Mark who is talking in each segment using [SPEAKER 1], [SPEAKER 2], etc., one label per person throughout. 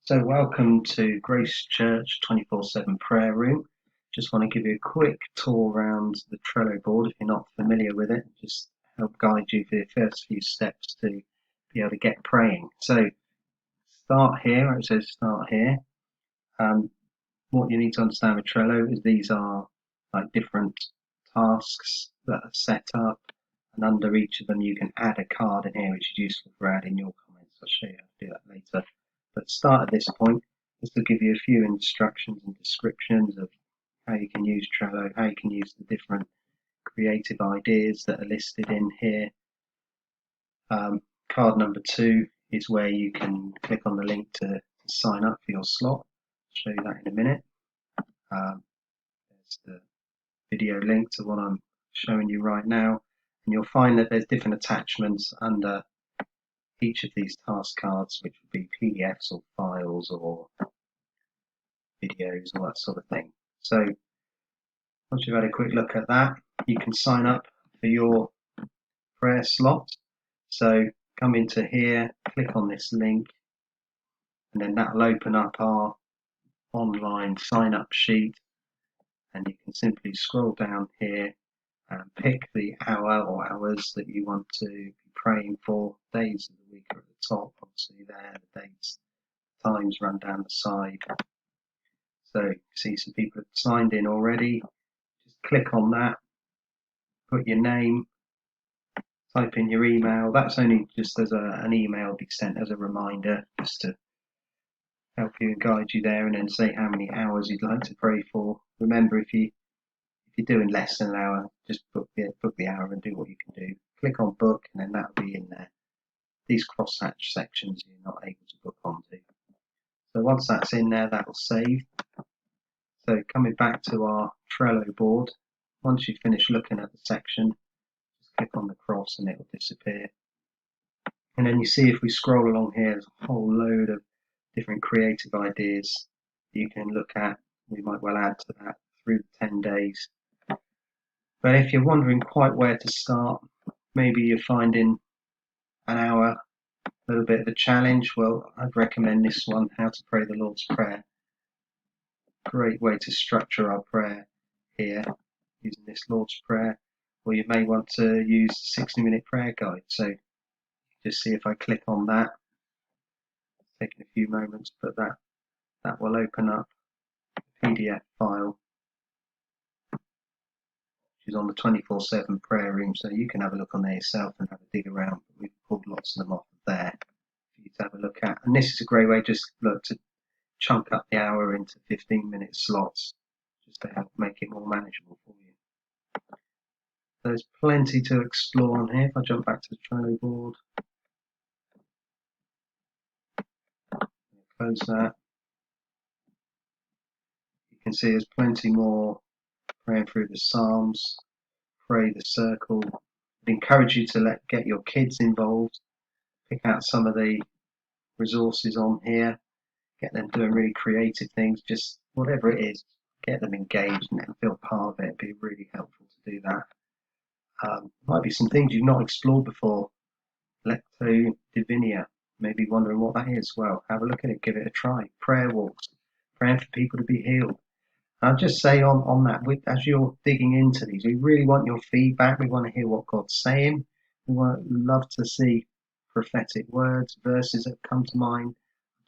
[SPEAKER 1] So welcome to Grace Church 24/7 Prayer Room. Just want to give you a quick tour around the Trello board if you're not familiar with it. Just help guide you for the first few steps to be able to get praying. So start here, where it says start here. What you need to understand with Trello is these are like different tasks that are set up, and under each of them you can add a card in here, which is useful for adding your comments. I'll show you how to do that later. But start at this point is to give you a few instructions and descriptions of how you can use Trello, how you can use the different creative ideas that are listed in here. Card number 2 is where you can click on the link to sign up for your slot. I'll show you that in a minute. There's the video link to what I'm showing you right now, and you'll find that there's different attachments under each of these task cards, which would be PDFs or files or videos or that sort of thing. So once you've had a quick look at that, you can sign up for your prayer slot. So come into here, click on this link, and then that will open up our online sign up sheet, and you can simply scroll down here and pick the hour or hours that you want to be praying for. Days of the week are at the top, obviously there, the dates, times run down the side. So you see some people have signed in already. Just click on that, put your name, type in your email. That's only just as an email be sent as a reminder, just to help you and guide you there, and then say how many hours you'd like to pray for. Remember, if you're doing less than an hour, just book the hour and do what you can do. Click on book, and then that'll be in there. These crosshatch sections you're not able to book onto. So once that's in there, that will save. So coming back to our Trello board, once you finish looking at the section, just click on the cross and it will disappear. And then you see, if we scroll along here, there's a whole load of different creative ideas you can look at. We might well add to that through 10 days. But if you're wondering quite where to start, maybe you're finding an hour a little bit of a challenge, well, I'd recommend this one, How to Pray the Lord's Prayer. Great way to structure our prayer here using this Lord's Prayer. Or you may want to use the 60-minute prayer guide. So just see if I click on that, taking a few moments, but that will open up a PDF file which is on the 24/7 prayer room, so you can have a look on there yourself and have a dig around. We've pulled lots of them off of there for you to have a look at. And this is a great way just to chunk up the hour into 15-minute slots, just to help make it more manageable for you. There's plenty to explore on here. If I jump back to the Trello board, close that, you can see there's plenty more. Praying through the Psalms, pray the circle. I'd encourage you to get your kids involved. Pick out some of the resources on here, get them doing really creative things, just whatever it is, get them engaged and feel part of it. It'd be really helpful to do that. Might be some things you've not explored before. Lectio Divina, maybe wondering what that is. Well, have a look at it, give it a try. Prayer walks, praying for people to be healed. I'll just say on that, as you're digging into these, we really want your feedback. We want to hear what God's saying. We love to see prophetic words, verses that come to mind.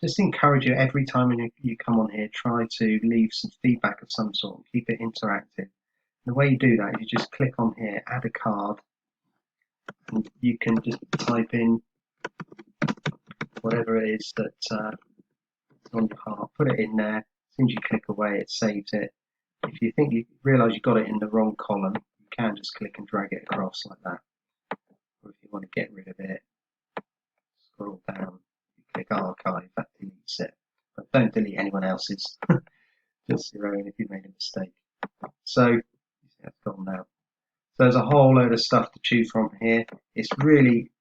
[SPEAKER 1] Just encourage you every time you come on here, try to leave some feedback of some sort. Keep it interactive. And the way you do that is you just click on here, add a card, and you can just type in whatever it is that's on your heart. Put it in there. As soon as you click away, it saves it. If you think you realise you got it in the wrong column, you can just click and drag it across like that. Or if you want to get rid of it, scroll down, you click archive, that deletes it. But don't delete anyone else's, just your own if you made a mistake. So, you see that's gone now. So there's a whole load of stuff to choose from here. It's really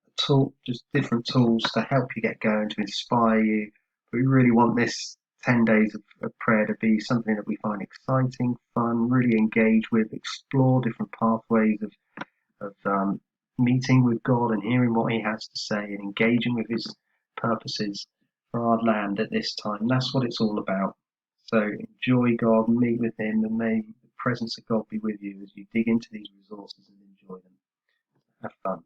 [SPEAKER 1] a tool, just different tools to help you get going, to inspire you. But we really want this 10 days of prayer to be something that we find exciting, fun, really engage with, explore different pathways of meeting with God and hearing what he has to say and engaging with his purposes for our land at this time. That's what it's all about. So enjoy God, meet with Him, and may the presence of God be with you as you dig into these resources and enjoy them. Have fun.